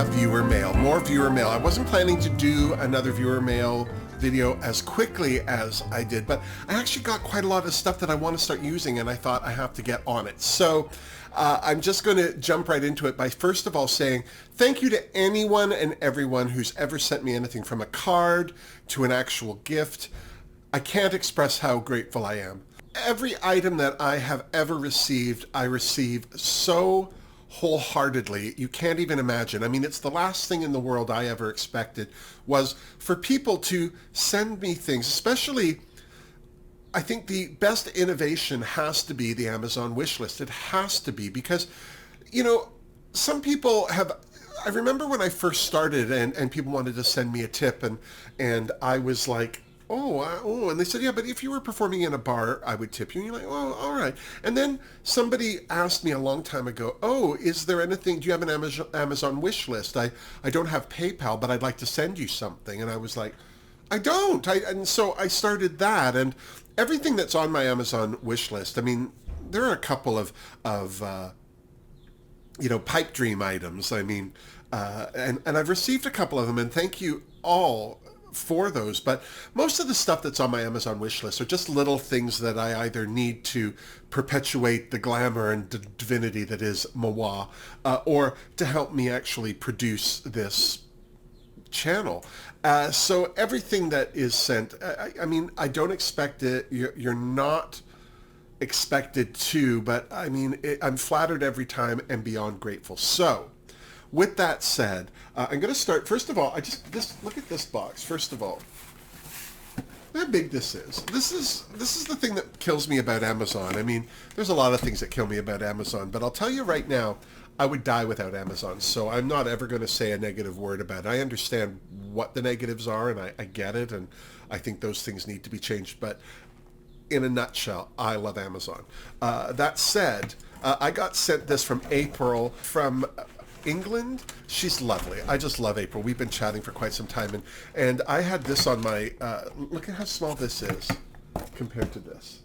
have viewer mail, more viewer mail. I wasn't planning to do another viewer mail video as quickly as I did, but I actually got quite a lot of stuff that I want to start using, and I thought I have to get on it. So I'm just going to jump right into it by first of all saying thank you to anyone and everyone who's ever sent me anything from a card to an actual gift. I can't express how grateful I am. Every item that I have ever received, I receive so wholeheartedly, you can't even imagine. I mean, it's the last thing in the world I ever expected was for people to send me things, especially, I think the best innovation has to be the Amazon wish list. It has to be because, you know, some people have, I remember when I first started and people wanted to send me a tip and I was like, oh, and they said, yeah, but if you were performing in a bar, I would tip you. And you're like, oh, all right. And then somebody asked me a long time ago, oh, is there anything, do you have an Amazon wish list? I don't have PayPal, but I'd like to send you something. And I was like, I don't. And so I started that. And everything that's on my Amazon wish list, I mean, there are a couple of pipe dream items. I mean, and I've received a couple of them, and thank you all for those, but most of the stuff that's on my Amazon wish list are just little things that I either need to perpetuate the glamour and divinity that is Mawa, or to help me actually produce this channel. So everything that is sent, I mean, I don't expect it. You're not expected to, but I mean, I'm flattered every time and beyond grateful. So with that said, I'm going to start. First of all, look at this box. First of all, look how big this is. This is the thing that kills me about Amazon. I mean, there's a lot of things that kill me about Amazon, but I'll tell you right now, I would die without Amazon. So I'm not ever going to say a negative word about it. I understand what the negatives are, and I get it, and I think those things need to be changed. But in a nutshell, I love Amazon. That said, I got sent this from April from England. She's lovely. I just love April. We've been chatting for quite some time, and I had this on my look at how small this is compared to this.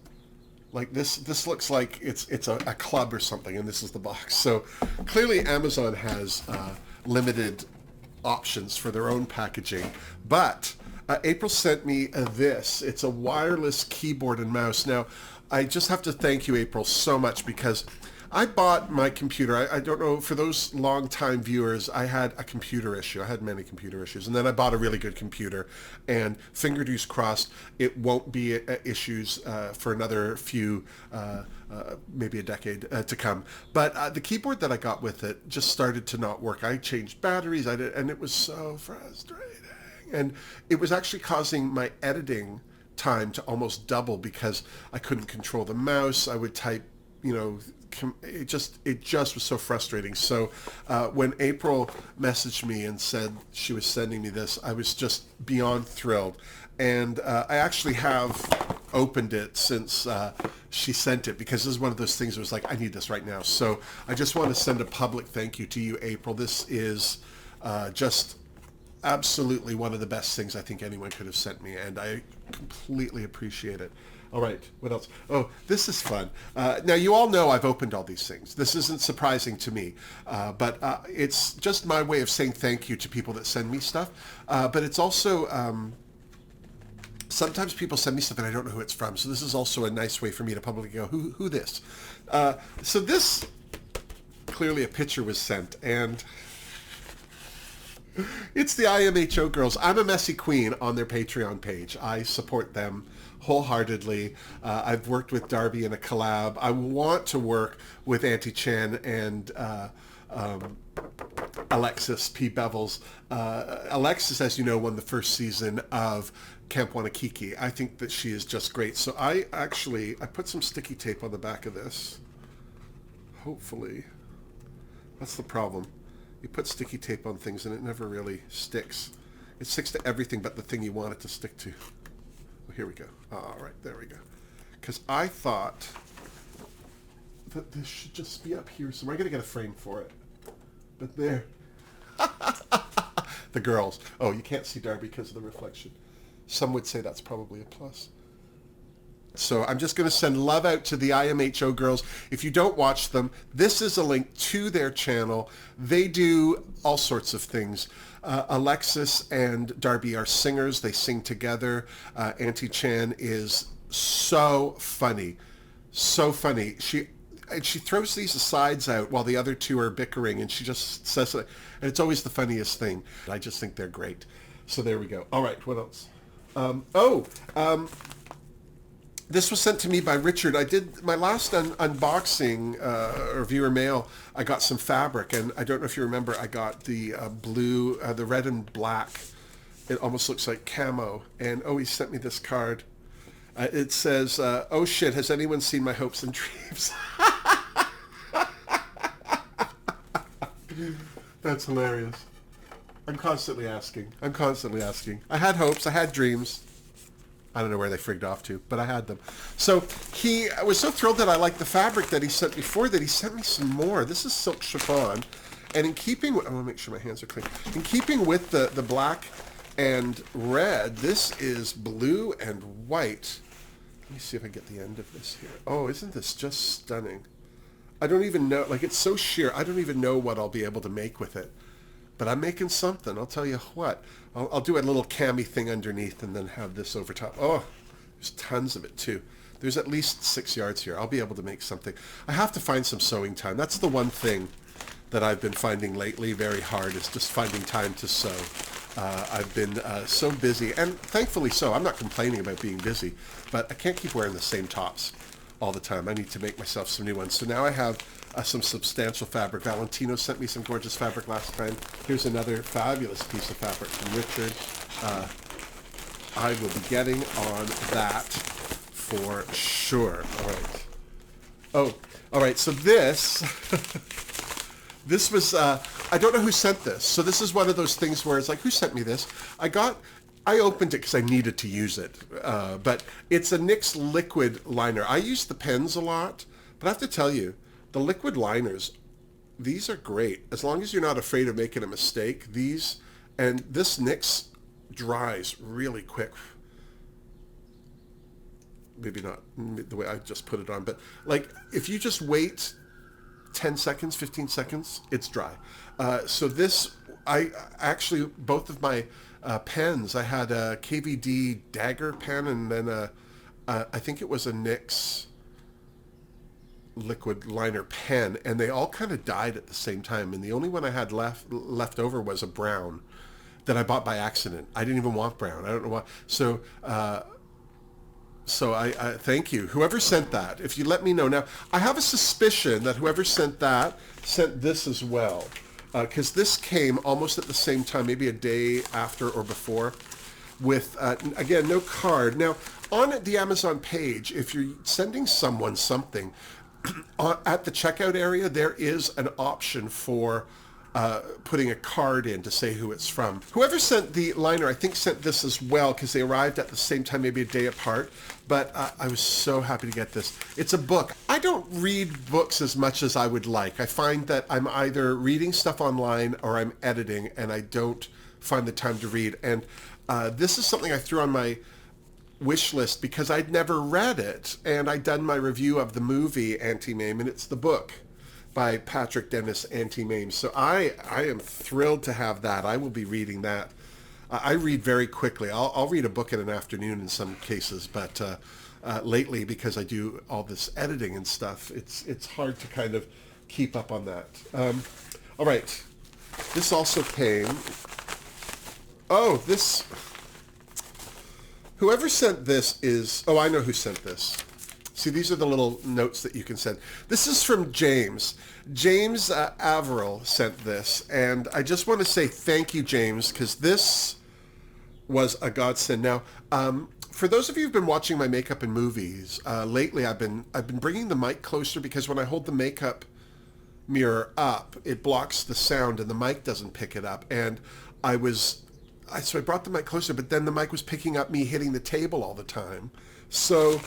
Like this looks like it's a club or something, and this is the box. So clearly Amazon has limited options for their own packaging, but April sent me this. It's a wireless keyboard and mouse. Now I just have to thank you, April, so much, because I bought my computer. I don't know, for those long-time viewers, I had a computer issue. I had many computer issues. And then I bought a really good computer. And Fingerdoo's crossed, it won't be issues for another few, maybe a decade to come. But the keyboard that I got with it just started to not work. I changed batteries, and it was so frustrating. And it was actually causing my editing time to almost double because I couldn't control the mouse. I would type, it just was so frustrating. So when April messaged me and said she was sending me this, I was just beyond thrilled. And I actually have opened it since she sent it, because this is one of those things that was like, I need this right now. So I just want to send a public thank you to you, April. This is just absolutely one of the best things I think anyone could have sent me, and I completely appreciate it. All right, what else? Oh, this is fun. Now, you all know I've opened all these things. This isn't surprising to me, but it's just my way of saying thank you to people that send me stuff. But it's also, sometimes people send me stuff and I don't know who it's from, so this is also a nice way for me to publicly go, who this? So this, clearly a picture was sent, and it's the IMHO girls. I'm a Messy Queen on their Patreon page. I support them wholeheartedly. I've worked with Darby in a collab. I want to work with Auntie Chen and Alexis P. Bevels. Alexis, as you know, won the first season of Camp Wanakiki. I think that she is just great. So I put some sticky tape on the back of this. Hopefully. That's the problem. You put sticky tape on things and it never really sticks. It sticks to everything but the thing you want it to stick to. Well, here we go. All right, there we go. Because I thought that this should just be up here somewhere. I'm going to get a frame for it. But there. The girls. Oh, you can't see Darby because of the reflection. Some would say that's probably a plus. So I'm just going to send love out to the IMHO girls. If you don't watch them, this is a link to their channel. They do all sorts of things. Alexis and Darby are singers. They sing together. Auntie Chan is so funny. So funny. She throws these asides out while the other two are bickering, and she just says it. And it's always the funniest thing. I just think they're great. So there we go. All right, what else? This was sent to me by Richard. I did my last unboxing or viewer mail. I got some fabric, and I don't know if you remember, I got the blue, the red and black. It almost looks like camo. And he sent me this card. It says, "Oh shit, has anyone seen my hopes and dreams?" That's hilarious. I'm constantly asking. I had hopes. I had dreams. I don't know where they frigged off to, but I had them. So I was so thrilled that I liked the fabric that he sent before that he sent me some more. This is silk chiffon. And in keeping with, I want to make sure my hands are clean. In keeping with the black and red, this is blue and white. Let me see if I get the end of this here. Oh, isn't this just stunning? I don't even know, like it's so sheer, I don't even know what I'll be able to make with it. But I'm making something, I'll tell you what. I'll do a little cami thing underneath and then have this over top. Oh, there's tons of it too. There's at least 6 yards here. I'll be able to make something. I have to find some sewing time. That's the one thing that I've been finding lately very hard, is just finding time to sew. I've been so busy, and thankfully so. I'm not complaining about being busy, but I can't keep wearing the same tops all the time. I need to make myself some new ones. So now I have some substantial fabric. Valentino sent me some gorgeous fabric last time. Here's another fabulous piece of fabric from Richard. I will be getting on that for sure. All right. Oh, all right. So this, this was, I don't know who sent this. So this is one of those things where it's like, who sent me this? I opened it because I needed to use it, but it's a NYX liquid liner. I use the pens a lot, but I have to tell you, the liquid liners, these are great. As long as you're not afraid of making a mistake, these, and this NYX dries really quick. Maybe not the way I just put it on, but like if you just wait 10 seconds, 15 seconds, it's dry. So this, I actually, both of my pens, I had a KVD dagger pen and then I think it was a NYX liquid liner pen, and they all kind of died at the same time, and the only one I had left over was a brown that I bought by accident. I didn't even want brown. I don't know why. So I thank you, whoever sent that. If you let me know. Now, I have a suspicion that whoever sent that sent this as well, because this came almost at the same time, maybe a day after or before, with, again, no card. Now, on the Amazon page, if you're sending someone something, at the checkout area, there is an option for putting a card in to say who it's from. Whoever sent the liner, I think, sent this as well, because they arrived at the same time, maybe a day apart. But I was so happy to get this. It's a book. I don't read books as much as I would like. I find that I'm either reading stuff online or I'm editing, and I don't find the time to read. And this is something I threw on my wish list because I'd never read it, and I'd done my review of the movie Auntie Mame, and it's the book by Patrick Dennis, Auntie Mame. So I am thrilled to have that. I will be reading that. I read very quickly. I'll read a book in an afternoon in some cases, but lately, because I do all this editing and stuff, it's hard to kind of keep up on that. All right, this also came. Oh, this. Whoever sent this is, oh, I know who sent this. See, these are the little notes that you can send. This is from James. James Averill sent this, and I just want to say thank you, James, because this was a godsend. Now, for those of you who've been watching my makeup and movies, lately I've been bringing the mic closer, because when I hold the makeup mirror up, it blocks the sound and the mic doesn't pick it up. And so I brought the mic closer, but then the mic was picking up me hitting the table all the time. So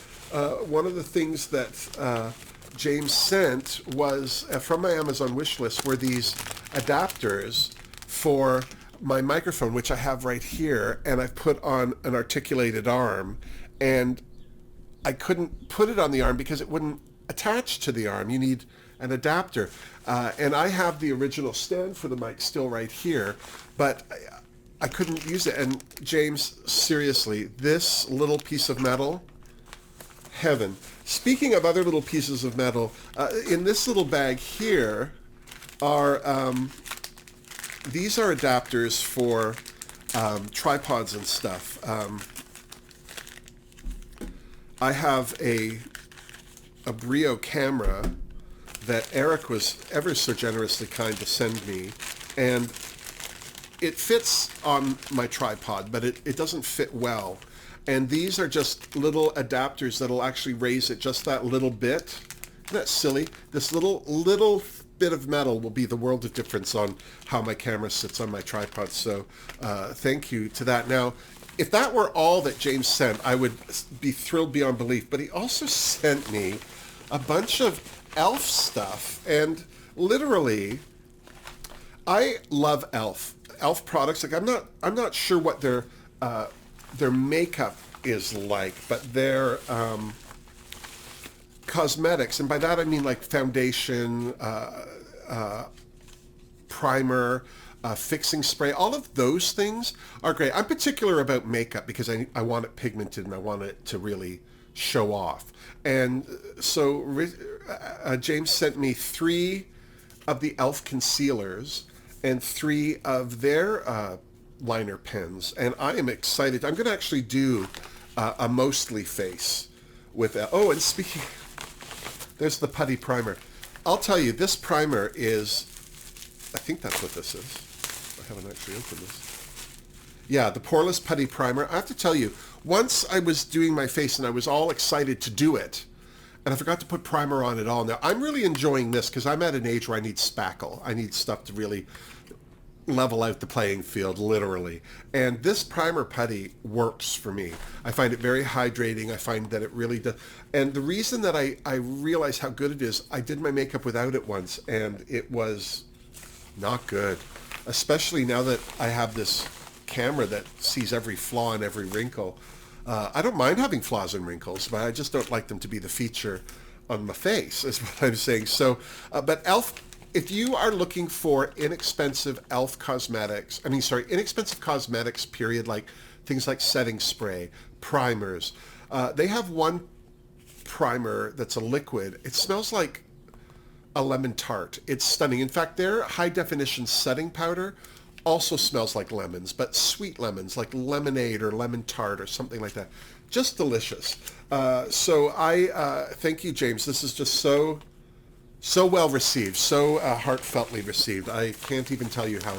one of the things that James sent was from my Amazon wish list were these adapters for my microphone, which I have right here, and I've put on an articulated arm. And I couldn't put it on the arm because it wouldn't attach to the arm. You need an adapter. And I have the original stand for the mic still right here, but I couldn't use it. And James, seriously, this little piece of metal, heaven. Speaking of other little pieces of metal, in this little bag here are, these are adapters for tripods and stuff. I have a Brio camera that Eric was ever so generously kind to send me, and it fits on my tripod, but it doesn't fit well. And these are just little adapters that'll actually raise it just that little bit. Isn't that silly? This little bit of metal will be the world of difference on how my camera sits on my tripod. So thank you to that. Now, if that were all that James sent, I would be thrilled beyond belief. But he also sent me a bunch of e.l.f. stuff. And literally, I love e.l.f. e.l.f. products. Like I'm not sure what their makeup is like, but their cosmetics, and by that I mean like foundation, primer, fixing spray, all of those things are great. I'm particular about makeup because I want it pigmented and I want it to really show off. And so James sent me 3 of the e.l.f. concealers and 3 of their liner pens, and I am excited. I'm going to actually do a mostly face with oh, and speaking, there's the putty primer. I'll tell you, this primer is, I think that's what this is. I haven't actually opened this. Yeah, the Poreless Putty Primer. I have to tell you, once I was doing my face and I was all excited to do it, and I forgot to put primer on at all. Now, I'm really enjoying this because I'm at an age where I need spackle. I need stuff to really level out the playing field, literally. And this primer putty works for me. I find it very hydrating. I find that it really does. And the reason that I realize how good it is, I did my makeup without it once, and it was not good. Especially now that I have this camera that sees every flaw and every wrinkle. I don't mind having flaws and wrinkles, but I just don't like them to be the feature on my face, is what I'm saying. So, but e.l.f., if you are looking for inexpensive e.l.f. cosmetics, inexpensive cosmetics, period, like things like setting spray, primers, they have one primer that's a liquid. It smells like a lemon tart. It's stunning. In fact, their high definition setting powder also smells like lemons, but sweet lemons, like lemonade or lemon tart or something like that. Just delicious. So I thank you, James. This is just so well received, so heartfeltly received. I can't even tell you how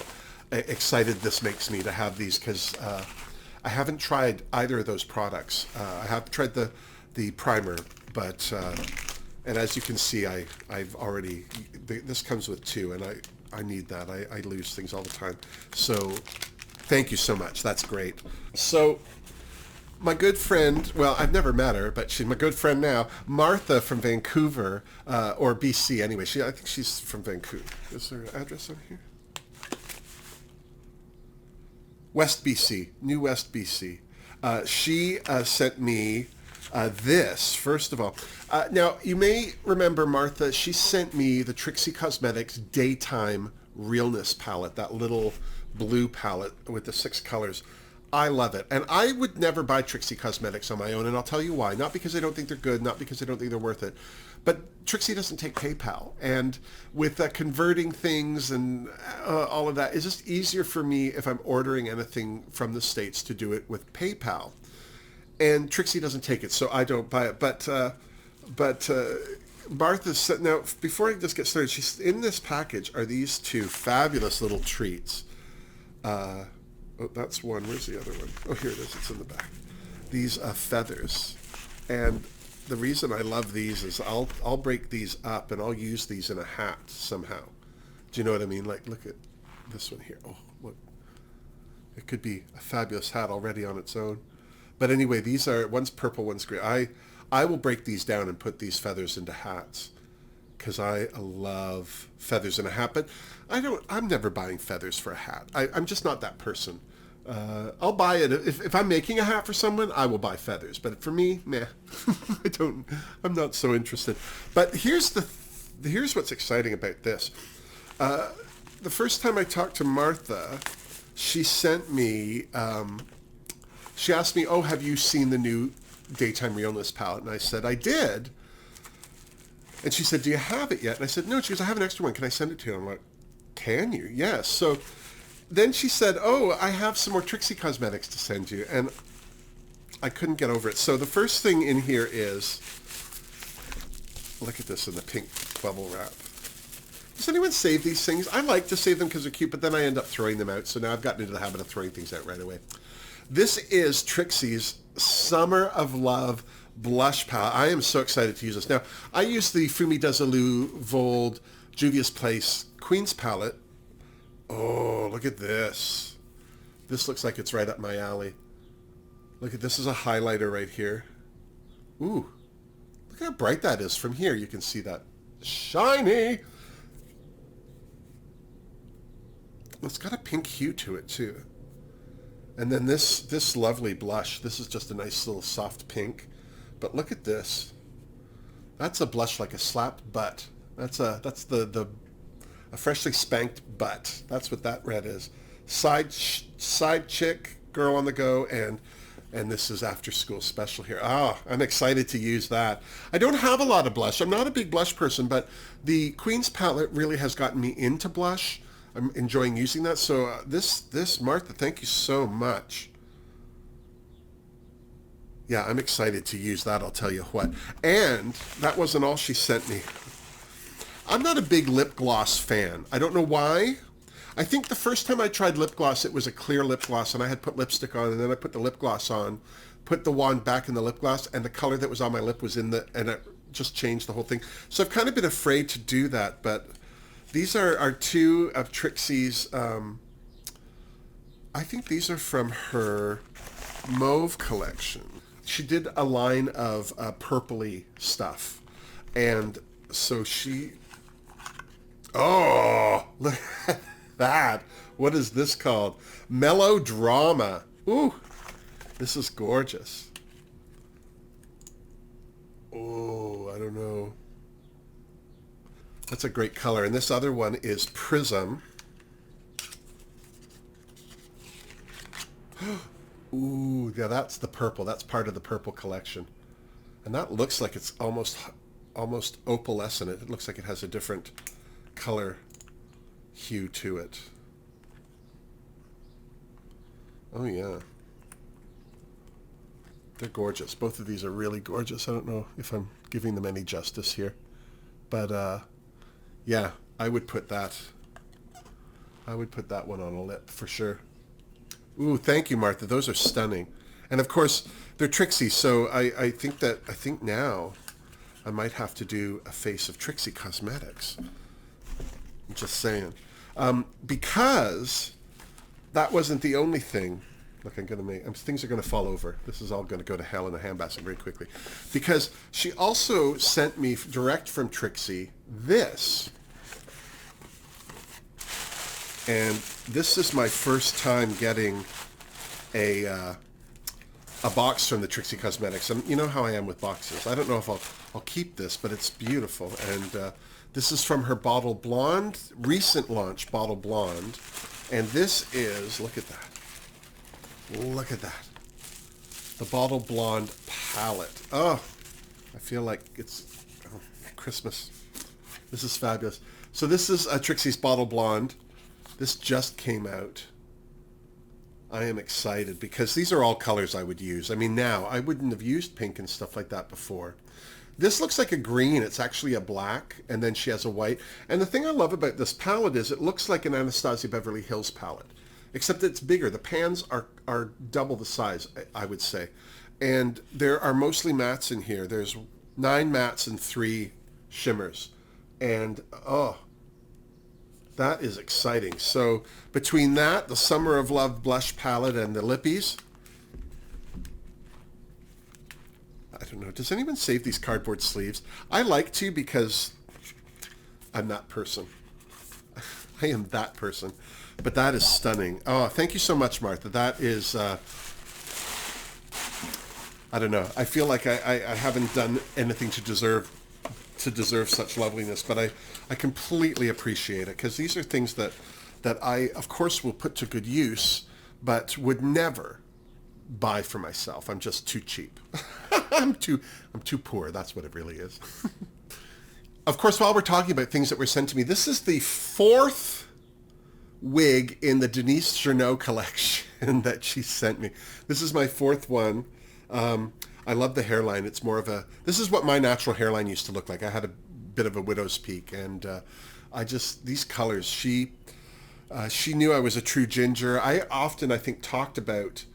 excited this makes me to have these, because I haven't tried either of those products. I have tried the primer, but and as you can see, I've already, this comes with 2, and I need that. I lose things all the time. So thank you so much. That's great. So my good friend, well, I've never met her, but she's my good friend now, Martha from Vancouver, or BC anyway. I think she's from Vancouver. Is there an address on here? West BC, New West BC. She sent me this, first of all. Now, you may remember Martha, she sent me the Trixie Cosmetics Daytime Realness palette, that little blue palette with the 6 colors. I love it. And I would never buy Trixie Cosmetics on my own, and I'll tell you why. Not because I don't think they're good, not because I don't think they're worth it, but Trixie doesn't take PayPal. And with converting things and all of that, it's just easier for me if I'm ordering anything from the States to do it with PayPal. And Trixie doesn't take it, so I don't buy it. But Martha said, now, before I just get started, she's in this package are these 2 fabulous little treats. Oh, that's one. Where's the other one? Oh, here it is. It's in the back. These feathers. And the reason I love these is I'll break these up and I'll use these in a hat somehow. Do you know what I mean? Like, look at this one here. Oh, look. It could be a fabulous hat already on its own. But anyway, these are, one's purple, one's gray. I will break these down and put these feathers into hats, because I love feathers in a hat. But I'm never buying feathers for a hat. I'm just not that person. I'll buy it. If I'm making a hat for someone, I will buy feathers. But for me, meh. I'm not so interested. But here's what's exciting about this. The first time I talked to Martha, she sent me, she asked me, oh, have you seen the new Daytime Realness palette? And I said, I did. And she said, do you have it yet? And I said, no. She goes, I have an extra one. Can I send it to you? And I'm like, can you? Yes. So then she said, oh, I have some more Trixie Cosmetics to send you. And I couldn't get over it. So the first thing in here is, look at this in the pink bubble wrap. Does anyone save these things? I like to save them because they're cute, but then I end up throwing them out. So now I've gotten into the habit of throwing things out right away. This is Trixie's Summer of Love blush palette. I am so excited to use this. Now, I use the Fumi Desilu Vold Juvia's Place Queen's palette. Oh, look at this. This looks like it's right up my alley. Look at this is a highlighter right here. Ooh, look how bright that is from here. You can see that. Shiny. It's got a pink hue to it too. And then this lovely blush. This is just a nice little soft pink. But look at this. That's a blush like a slapped butt. That's a freshly spanked butt. That's what that red is. Side chick, girl on the go, and this is after school special here. Ah, I'm excited to use that. I don't have a lot of blush. I'm not a big blush person, but the Queen's palette really has gotten me into blush. I'm enjoying using that. So this Martha, thank you so much. Yeah, I'm excited to use that, I'll tell you what. And that wasn't all she sent me. I'm not a big lip gloss fan. I don't know why. I think the first time I tried lip gloss, it was a clear lip gloss, and I had put lipstick on, and then I put the lip gloss on, put the wand back in the lip gloss, and the color that was on my lip was in and it just changed the whole thing. So I've kind of been afraid to do that, but these are two of Trixie's, I think these are from her Mauve collection. She did a line of purpley stuff, and so she... Oh, look at that. What is this called? Melodrama. Ooh, this is gorgeous. Oh, I don't know. That's a great color. And this other one is Prism. Ooh, yeah, that's the purple. That's part of the purple collection. And that looks like it's almost opalescent. It looks like it has a different color hue to it. Oh yeah, they're gorgeous. Both of these are really gorgeous. I don't know if I'm giving them any justice here, but yeah, I would put that one on a lip for sure. Ooh, thank you, Martha. Those are stunning. And of course they're Trixie, so I think now I might have to do a face of Trixie Cosmetics. I'm just saying. Because that wasn't the only thing. Look, things are going to fall over. This is all going to go to hell in a handbasket very quickly. Because she also sent me direct from Trixie this. And this is my first time getting a box from the Trixie Cosmetics. And you know how I am with boxes. I don't know if I'll keep this, but it's beautiful. And this is from her Bottle Blonde, recent launch Bottle Blonde. And this is, look at that. Look at that. The Bottle Blonde palette. Oh, I feel like it's Christmas. This is fabulous. So this is Trixie's Bottle Blonde. This just came out. I am excited because these are all colors I would use. I mean, now, I wouldn't have used pink and stuff like that before. This looks like a green. It's actually a black, and then she has a white. And the thing I love about this palette is it looks like an Anastasia Beverly Hills palette, except it's bigger. The pans are double the size, I would say. And there are mostly mattes in here. There's 9 mattes and 3 shimmers. And, oh, that is exciting. So between that, the Summer of Love blush palette, and the lippies, I don't know. Does anyone save these cardboard sleeves? I like to because I'm that person. I am that person. But that is stunning. Oh, thank you so much, Martha. That is, I don't know. I feel like I haven't done anything to deserve such loveliness, but I completely appreciate it, because these are things that I, of course, will put to good use, but would never buy for myself. I'm just too cheap. I'm too poor. That's what it really is. Of course, while we're talking about things that were sent to me, this is the fourth wig in the Denise Journeau collection that she sent me. This is my fourth one. I love the hairline. It's more of a, this is what my natural hairline used to look like. I had a bit of a widow's peak, and these colors, she knew I was a true ginger. I often, I think, talked about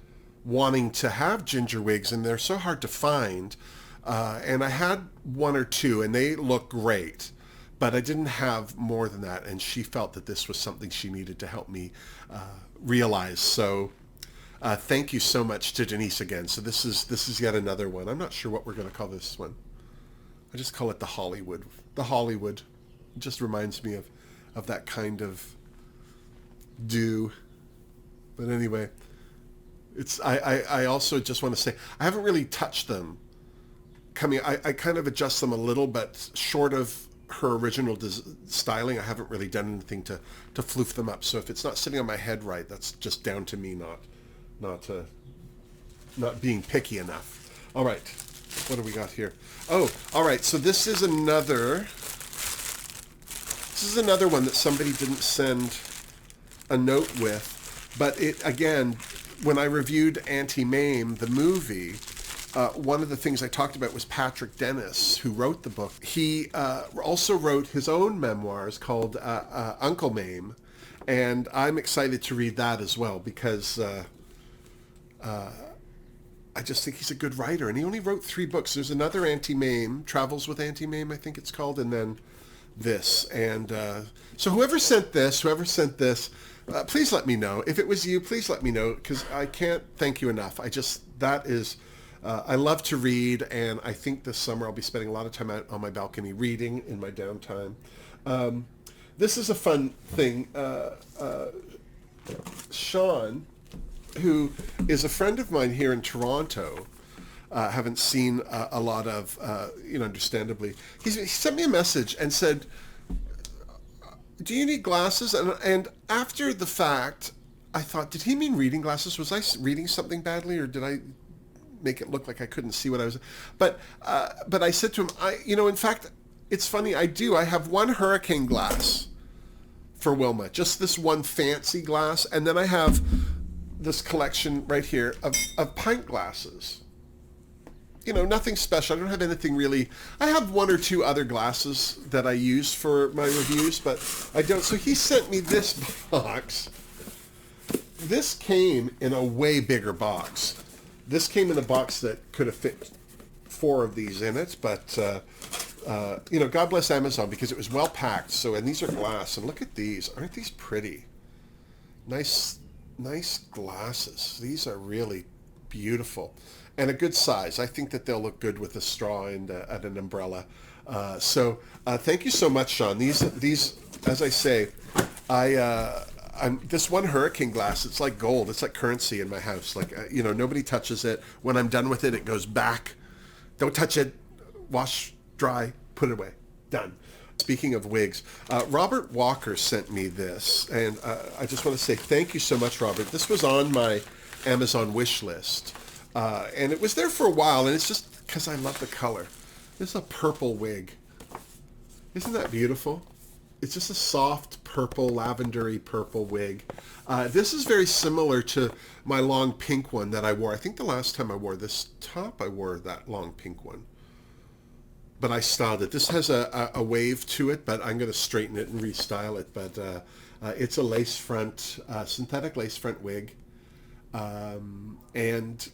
wanting to have ginger wigs, and they're so hard to find. And I had one or two, and they look great, but I didn't have more than that. And she felt that this was something she needed to help me realize. So thank you so much to Denise again. So this is yet another one. I'm not sure what we're going to call this one. I just call it the Hollywood. The Hollywood. It just reminds me of that kind of do. But anyway, I also just want to say, I haven't really touched them. I kind of adjust them a little, but short of her original styling, I haven't really done anything to floof them up. So if it's not sitting on my head right, that's just down to me not being picky enough. All right, what do we got here? Oh, all right. So this is another one that somebody didn't send a note with, but it, again, when I reviewed Auntie Mame, the movie, one of the things I talked about was Patrick Dennis, who wrote the book. He also wrote his own memoirs called Uncle Mame, and I'm excited to read that as well, because I just think he's a good writer, and he only wrote 3 books. There's another Auntie Mame, Travels with Auntie Mame, I think it's called, and then this. And so whoever sent this, please let me know. If it was you, please let me know, because I can't thank you enough. I love to read, and I think this summer I'll be spending a lot of time out on my balcony reading in my downtime. This is a fun thing. Sean, who is a friend of mine here in Toronto, haven't seen a lot of, understandably. He sent me a message and said, do you need glasses? And after the fact, I thought, did he mean reading glasses? Was I reading something badly, or did I make it look like I couldn't see what I was? But I said to him, in fact, it's funny, I have one hurricane glass for Wilma, just this one fancy glass, and then I have this collection right here of pint glasses. Nothing special. I don't have anything really. I have 1 or 2 other glasses that I use for my reviews, but I don't. So he sent me this box. This came in a way bigger box. This came in a box that could have fit 4 of these in it, but God bless Amazon, because it was well packed. So, and these are glass, and look at these. Aren't these pretty? Nice glasses. These are really beautiful, and a good size. I think that they'll look good with a straw and an umbrella. So thank you so much, Sean. These, as I say, I'm this one hurricane glass. It's like gold. It's like currency in my house. Like nobody touches it. When I'm done with it, it goes back. Don't touch it. Wash, dry, put it away. Done. Speaking of wigs, Robert Walker sent me this, and I just want to say thank you so much, Robert. This was on my Amazon wish list, and it was there for a while, and it's just because I love the color. This is a purple wig. Isn't that beautiful? It's just a soft purple, lavendery purple wig. This is very similar to my long pink one that I wore. I think the last time I wore this top, I wore that long pink one. But I styled it. This has a wave to it, but I'm going to straighten it and restyle it. But it's a lace front, synthetic lace front wig. And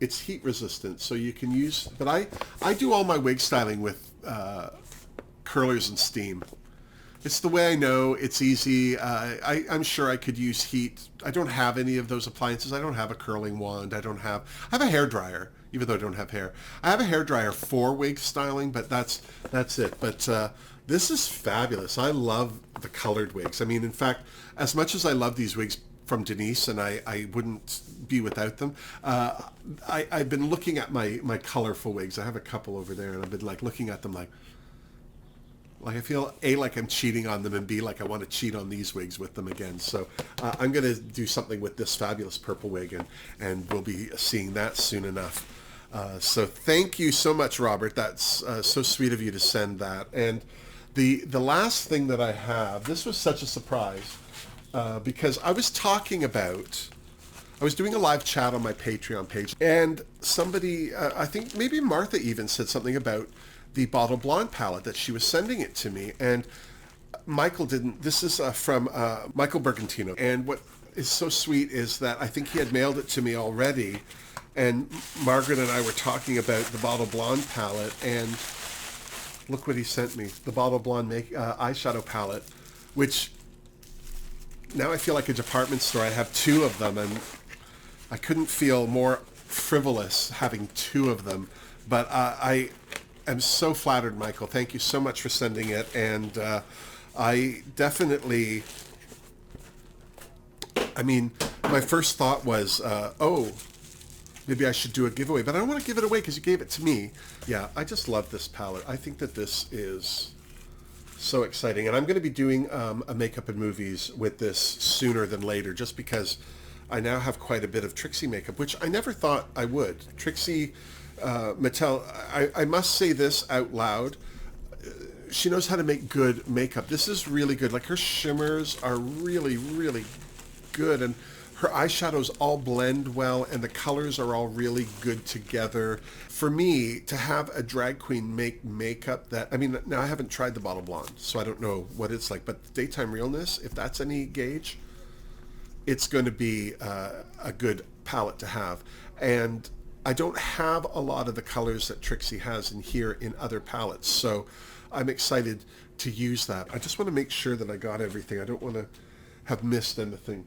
it's heat resistant, so you can use, but I do all my wig styling with curlers and steam. It's the way I know. It's easy. I'm sure I could use heat. I don't have any of those appliances. I don't have a curling wand. I have a hair dryer, even though I don't have hair. I have a hair dryer for wig styling, but that's it. But this is fabulous. I love the colored wigs. I mean, in fact, as much as I love these wigs from Denise, and I wouldn't be without them. I've been looking at my colorful wigs. I have a couple over there, and I've been like looking at them like I feel A, like I'm cheating on them, and B, like I want to cheat on these wigs with them again. So I'm going to do something with this fabulous purple wig, and we'll be seeing that soon enough. So thank you so much, Robert. That's so sweet of you to send that. And the last thing that I have, this was such a surprise, because I was doing a live chat on my Patreon page, and somebody, I think maybe Martha even said something about the Bottle Blonde palette, that she was sending it to me, and Michael didn't. This is from Michael Bergantino, and what is so sweet is that I think he had mailed it to me already, and Margaret and I were talking about the Bottle Blonde palette, and look what he sent me, the Bottle Blonde eyeshadow palette, which now I feel like a department store. I have two of them, and I couldn't feel more frivolous having two of them, but I'm so flattered, Michael. Thank you so much for sending it. And I definitely, I mean, my first thought was, oh, maybe I should do a giveaway. But I don't want to give it away because you gave it to me. Yeah, I just love this palette. I think that this is so exciting. And I'm going to be doing a makeup and movies with this sooner than later, just because I now have quite a bit of Trixie makeup, which I never thought I would. Trixie... Mattel, I must say this out loud. She knows how to make good makeup. This is really good. Like, her shimmers are really, really good, and her eyeshadows all blend well, and the colors are all really good together. For me, to have a drag queen make makeup that, I mean, now I haven't tried the Bottle Blonde, so I don't know what it's like, but Daytime Realness, if that's any gauge, it's going to be a good palette to have. And I don't have a lot of the colors that Trixie has in here in other palettes, so I'm excited to use that. I just want to make sure that I got everything. I don't want to have missed anything,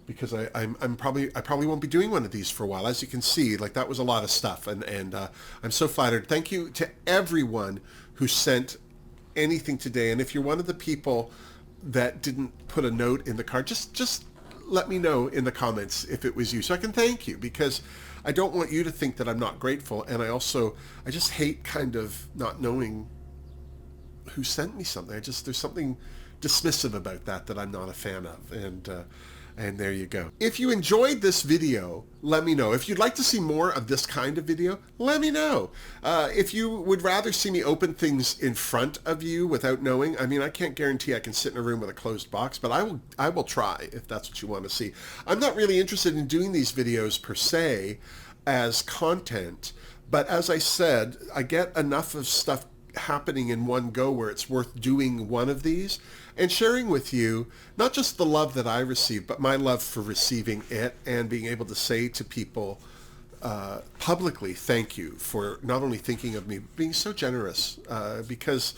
because I probably won't be doing one of these for a while. As you can see, like, that was a lot of stuff, and I'm so flattered. Thank you to everyone who sent anything today. And if you're one of the people that didn't put a note in the card, just let me know in the comments if it was you, so I can thank you, because I don't want you to think that I'm not grateful, and I just hate kind of not knowing who sent me something. There's something dismissive about that I'm not a fan of, and there you go. If you enjoyed this video, let me know. If you'd like to see more of this kind of video, let me know. If you would rather see me open things in front of you without knowing, I mean, I can't guarantee I can sit in a room with a closed box, but I will try if that's what you want to see. I'm not really interested in doing these videos per se as content, but as I said, I get enough of stuff happening in one go where it's worth doing one of these and sharing with you not just the love that I receive, but my love for receiving it, and being able to say to people publicly, thank you for not only thinking of me, but being so generous, because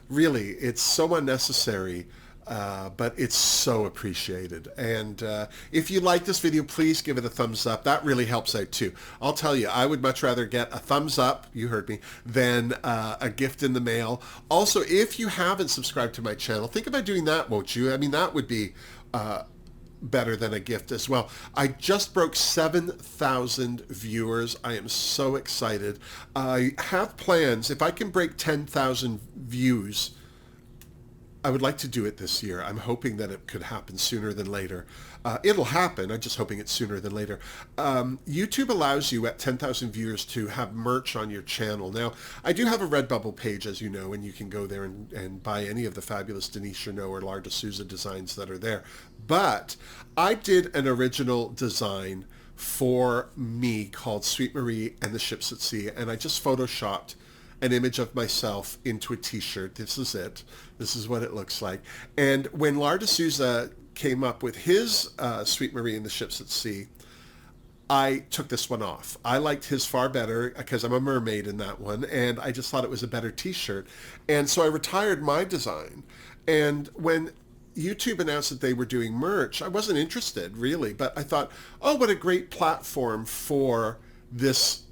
really it's so unnecessary, but it's so appreciated. And if you like this video, please give it a thumbs up. That really helps out too. I'll tell you, I would much rather get a thumbs up, you heard me, than a gift in the mail. Also, if you haven't subscribed to my channel, think about doing that, won't you? I mean, that would be better than a gift as well. I just broke 7,000 viewers. I am so excited. I have plans. If I can break 10,000 views, I would like to do it this year. I'm hoping that it could happen sooner than later. It'll happen. I'm just hoping it's sooner than later. YouTube allows you at 10,000 viewers to have merch on your channel. Now, I do have a Redbubble page, as you know, and you can go there and buy any of the fabulous Denise Cherneau or Lar de Souza designs that are there. But I did an original design for me called Sweet Marie and the Ships at Sea, and I just photoshopped an image of myself into a t-shirt. This is it. This is what it looks like. And when Lar de Souza came up with his Sweet Marie and the Ships at Sea, I took this one off. I liked his far better because I'm a mermaid in that one, and I just thought it was a better t-shirt. And so I retired my design, And when YouTube announced that they were doing merch, I wasn't interested really, but I thought, oh, what a great platform for this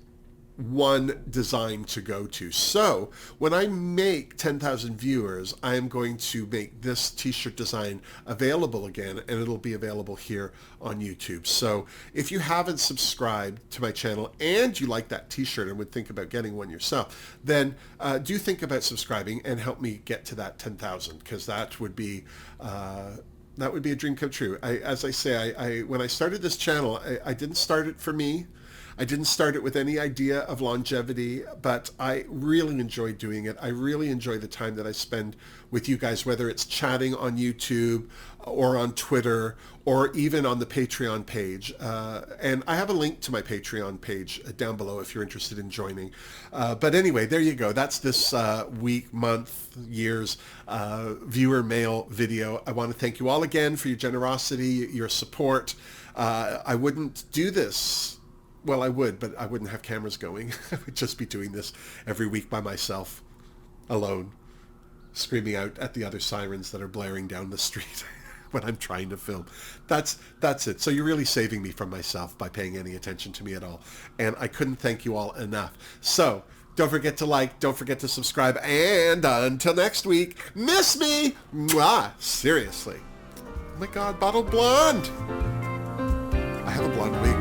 one design to go to. So when I make 10,000 viewers, I am going to make this t-shirt design available again, and it'll be available here on YouTube. So if you haven't subscribed to my channel and you like that t-shirt and would think about getting one yourself, then do think about subscribing and help me get to that 10,000, because that would be a dream come true. As I say, when I started this channel, I didn't start it for me. I didn't start it with any idea of longevity, but I really enjoy doing it. I really enjoy the time that I spend with you guys, whether it's chatting on YouTube or on Twitter or even on the Patreon page. And I have a link to my Patreon page down below if you're interested in joining. But anyway, there you go. That's this week, month, year's viewer mail video. I want to thank you all again for your generosity, your support. I wouldn't do this. Well, I would, but I wouldn't have cameras going. I would just be doing this every week by myself, alone, screaming out at the other sirens that are blaring down the street when I'm trying to film. That's it. So you're really saving me from myself by paying any attention to me at all. And I couldn't thank you all enough. So don't forget to like, don't forget to subscribe, and until next week, miss me! Mwah! Seriously. Oh my God, bottled blonde! I have a blonde wig.